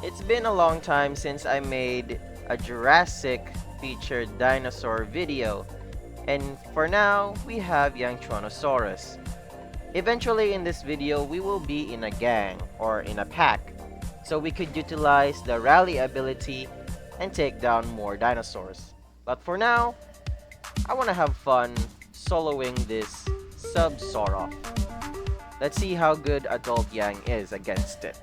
It's been a long time since I made a Jurassic featured dinosaur video, and for now, we have Yangchuanosaurus. Eventually in this video, we will be in a gang or in a pack, so we could utilize the rally ability and take down more dinosaurs. But for now, I want to have fun soloing this sub-Sorof. Let's see how good Adult Yang is against it.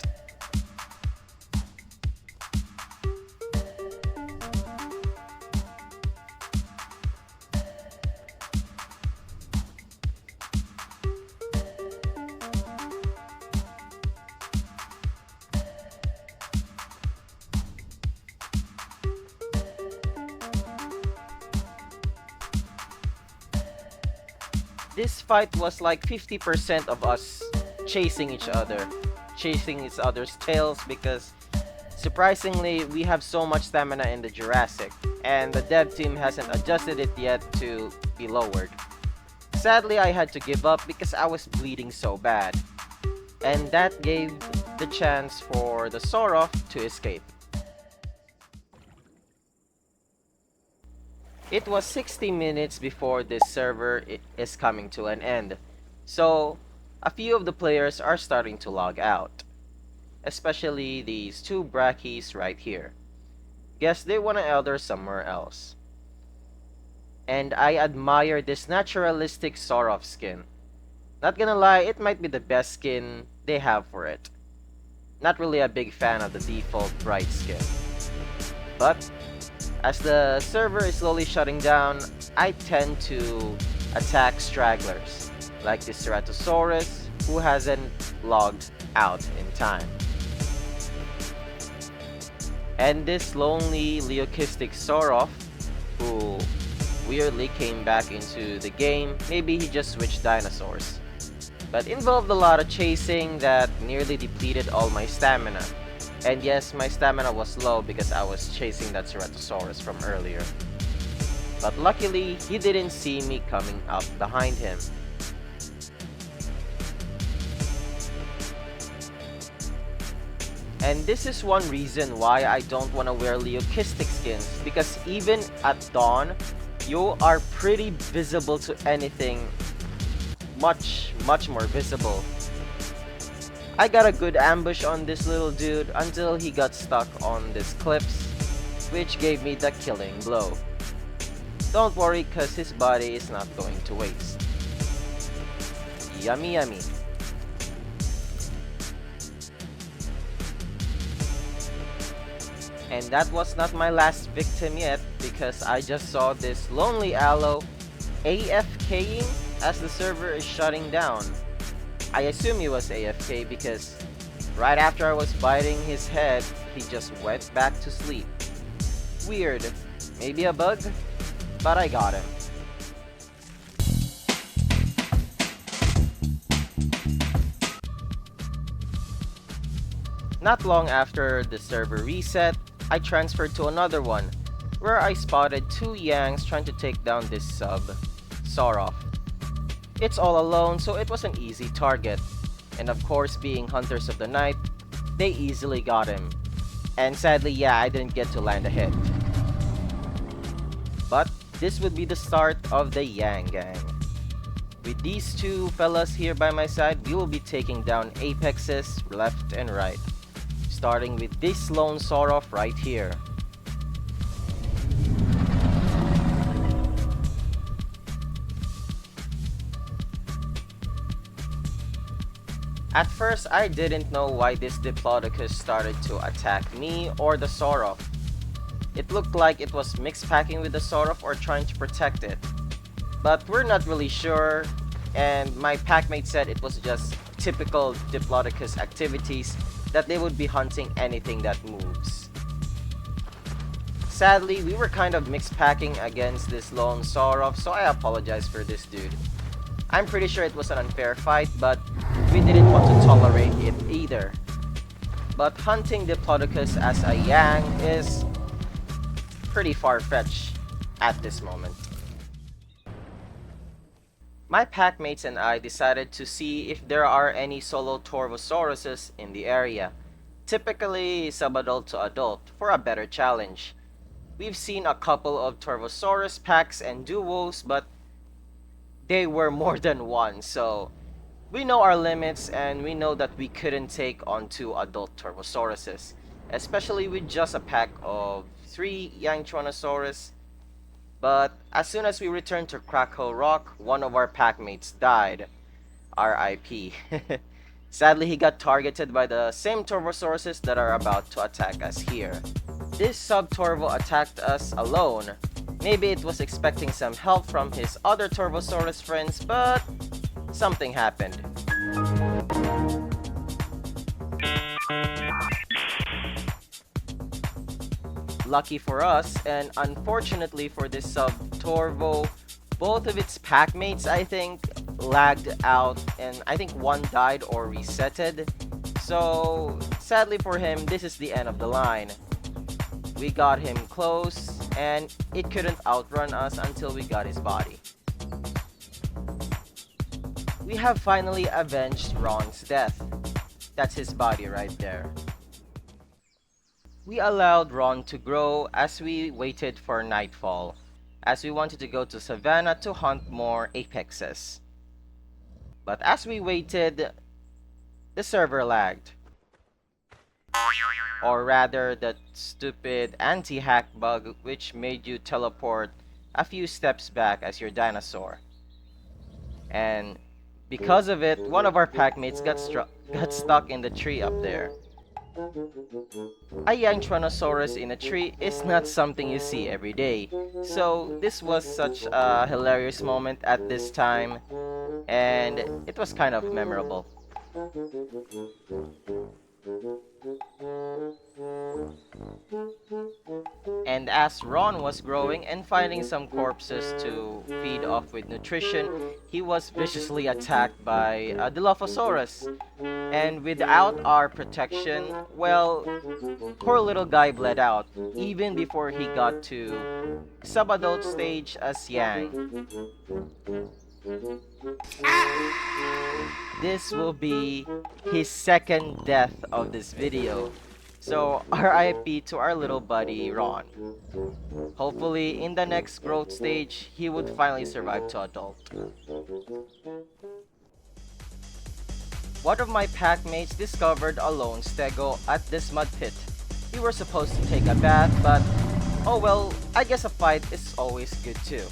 This fight was like 50% of us chasing each other, chasing each other's tails because surprisingly we have so much stamina in the Jurassic and the dev team hasn't adjusted it yet to be lowered. Sadly, I had to give up because I was bleeding so bad, and that gave the chance for the Sorof to escape. It was 60 minutes before this server is coming to an end, so a few of the players are starting to log out, especially these two brackies right here. Guess they want to elder somewhere else. And I admire this naturalistic Sorof skin. Not gonna lie, it might be the best skin they have for it. Not really a big fan of the default bright skin. But as the server is slowly shutting down, I tend to attack stragglers, like this Ceratosaurus, who hasn't logged out in time. And this lonely leucistic Sorof, who weirdly came back into the game, maybe he just switched dinosaurs. But involved a lot of chasing that nearly depleted all my stamina. And yes, my stamina was low because I was chasing that Ceratosaurus from earlier. But luckily, he didn't see me coming up behind him. And this is one reason why I don't want to wear leucistic skins, because even at dawn, you are pretty visible to anything, much more visible. I got a good ambush on this little dude until he got stuck on this cliffs, which gave me the killing blow. Don't worry, cause his body is not going to waste. Yummy yummy. And that was not my last victim yet, because I just saw this lonely aloe AFKing as the server is shutting down. I assume he was AFK because right after I was biting his head, he just went back to sleep. Weird. Maybe a bug? But I got him. Not long after the server reset, I transferred to another one, where I spotted two Yangs trying to take down this sub, Sorof. It's all alone, so it was an easy target. And of course, being hunters of the night, they easily got him. And sadly, yeah, I didn't get to land a hit. But this would be the start of the Yang Gang. With these two fellas here by my side, we will be taking down apexes left and right. Starting with this lone Sorof right here. At first, I didn't know why this Diplodocus started to attack me or the Sorof. It looked like it was mixed packing with the Sorof or trying to protect it. But we're not really sure, and my packmate said it was just typical Diplodocus activities that they would be hunting anything that moves. Sadly, we were kind of mixed packing against this lone Sorof, so I apologize for this dude. I'm pretty sure it was an unfair fight, but we didn't want to tolerate it either. But hunting Diplodocus as a Yang is pretty far-fetched at this moment. My packmates and I decided to see if there are any solo Torvosauruses in the area. typically subadult to adult, for a better challenge. We've seen a couple of Torvosaurus packs and duos, but they were more than one, so we know our limits and we know that we couldn't take on two adult Turbosauruses, especially with just a pack of three Yangchuanosaurus. But as soon as we returned to Krakow Rock, one of our packmates died. RIP. Sadly, he got targeted by the same Turbosauruses that are about to attack us here. This sub-Torvo attacked us alone. Maybe it was expecting some help from his other Turbosaurus friends, but something happened. Lucky for us, and unfortunately for this sub-Torvo, both of its packmates, I think, lagged out, and I think one died or resetted. So, sadly for him, this is the end of the line. We got him close, and it couldn't outrun us until we got his body. We have finally avenged Ron's death. That's his body right there. We allowed Ron to grow as we waited for nightfall, as we wanted to go to Savannah to hunt more apexes. But as we waited, the server lagged. Or rather, that stupid anti-hack bug which made you teleport a few steps back as your dinosaur. And because of it, one of our packmates got stuck in the tree up there. A Yangchuanosaurus in a tree is not something you see every day, so this was such a hilarious moment at this time, and it was kind of memorable. And as Ron was growing and finding some corpses to feed off with nutrition, he was viciously attacked by a Dilophosaurus. And without our protection, well, poor little guy bled out, even before he got to subadult stage as Yang. This will be his second death of this video. So RIP to our little buddy Ron. Hopefully in the next growth stage, he would finally survive to adult. One of my packmates discovered a lone stego at this mud pit. We were supposed to take a bath, but oh well, I guess a fight is always good too.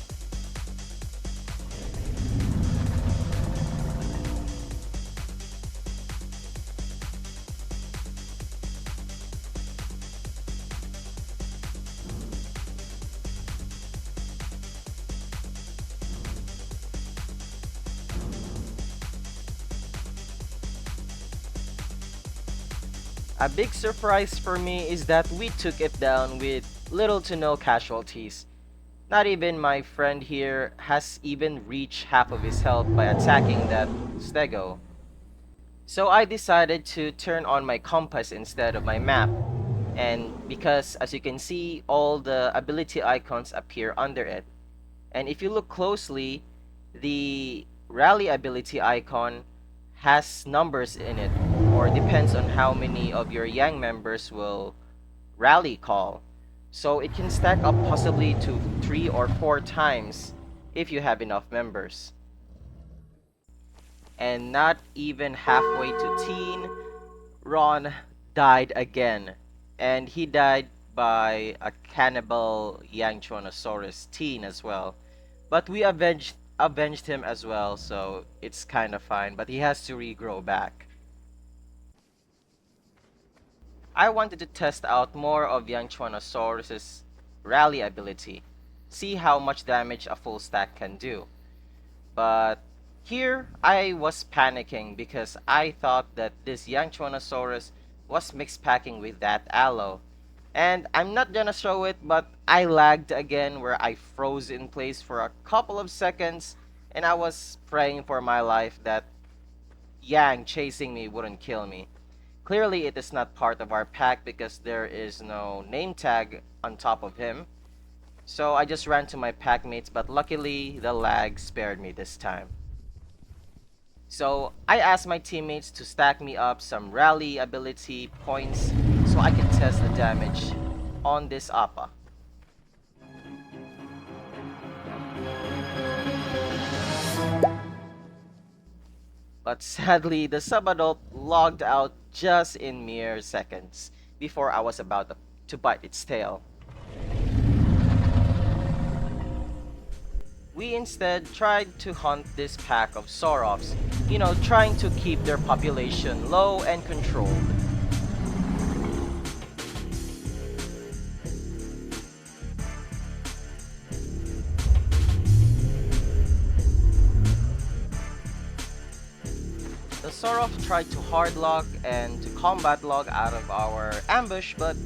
A big surprise for me is that we took it down with little to no casualties. Not even my friend here has even reached half of his health by attacking that stego. So I decided to turn on my compass instead of my map. And because as you can see, all the ability icons appear under it. And if you look closely, the rally ability icon has numbers in it, or depends on how many of your Yang members will rally call. So it can stack up possibly to 3 or 4 times if you have enough members. And not even halfway to teen, Ron died again. And he died by a cannibal Yangchuanosaurus teen as well. But we avenged him as well, so it's kind of fine, but he has to regrow back. I wanted to test out more of Yangchuanosaurus' rally ability, see how much damage a full stack can do. But here I was panicking because I thought that this Yangchuanosaurus was mixed packing with that aloe. And I'm not gonna show it, but I lagged again where I froze in place for a couple of seconds, and I was praying for my life that Yang chasing me wouldn't kill me. Clearly it is not part of our pack because there is no name tag on top of him. So I just ran to my packmates, but luckily the lag spared me this time. So I asked my teammates to stack me up some rally ability points so I could test the damage on this APA. But sadly, the sub-adult logged out just in mere seconds before I was about to bite its tail. We instead tried to hunt this pack of Saurops, trying to keep their population low and controlled. The Sorov tried to hard lock and to combat log out of our ambush, but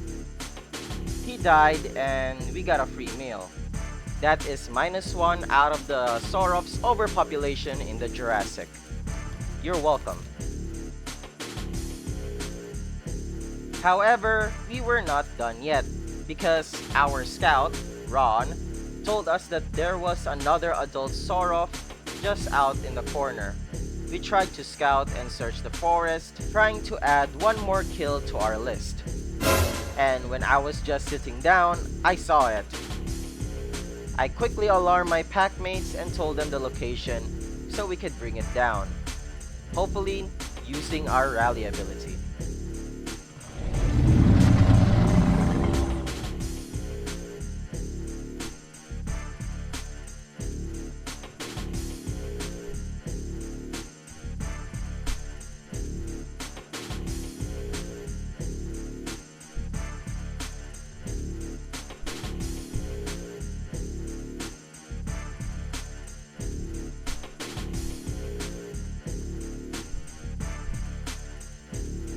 he died and we got a free meal. That is -1 out of the Sorov's overpopulation in the Jurassic. You're welcome. However, we were not done yet, because our scout, Ron, told us that there was another adult Sorov just out in the corner. We tried to scout and search the forest, trying to add one more kill to our list. And when I was just sitting down, I saw it. I quickly alarmed my packmates and told them the location so we could bring it down, hopefully using our rally ability.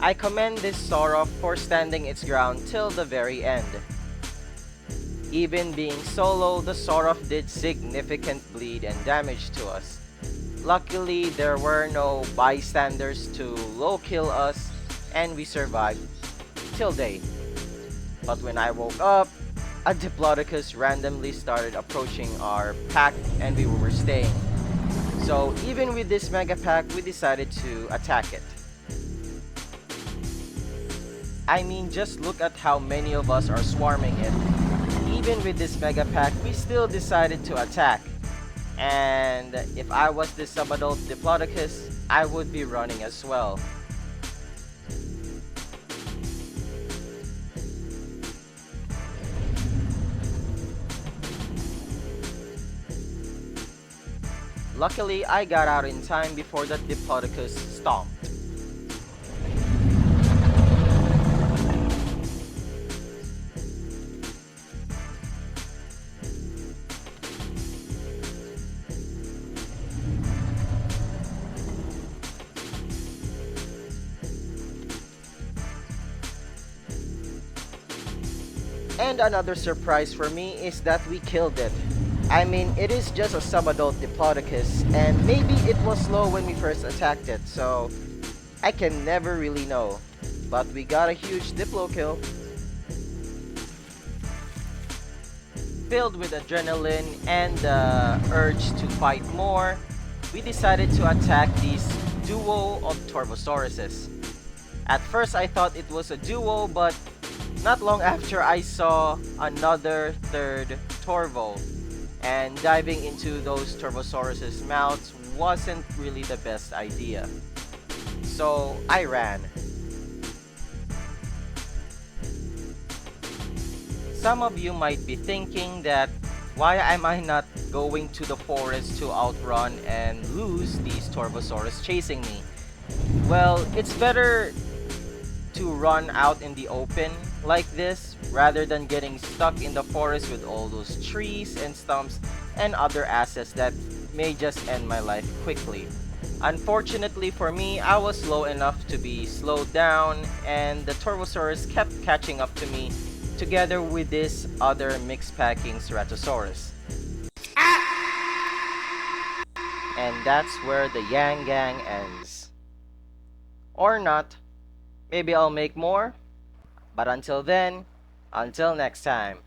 I commend this Sorov for standing its ground till the very end. Even being solo, the Sorov did significant bleed and damage to us. Luckily, there were no bystanders to low kill us, and we survived till day. But when I woke up, a Diplodocus randomly started approaching our pack and we were staying. So even with this mega pack, we decided to attack it. I mean, just look at how many of us are swarming it. Even with this mega pack, we still decided to attack. And if I was this sub-adult Diplodocus, I would be running as well. Luckily, I got out in time before the Diplodocus stomped. And another surprise for me is that we killed it. I mean, it is just a sub-adult Diplodocus, and maybe it was slow when we first attacked it, so I can never really know. But we got a huge Diplo kill. Filled with adrenaline and the urge to fight more, we decided to attack this duo of Torvosauruses. At first I thought it was a duo, but not long after I saw another third Torvo, and diving into those Torvosaurus' mouths wasn't really the best idea. So I ran. Some of you might be thinking that why am I not going to the forest to outrun and lose these Torvosaurus chasing me? Well, it's better to run out in the open like this rather than getting stuck in the forest with all those trees and stumps and other assets that may just end my life quickly. Unfortunately for me, I was slow enough to be slowed down, and the Torvosaurus kept catching up to me together with this other mixed packing Ceratosaurus. And that's where the Yang Gang ends. Or not. Maybe I'll make more. But until then, until next time.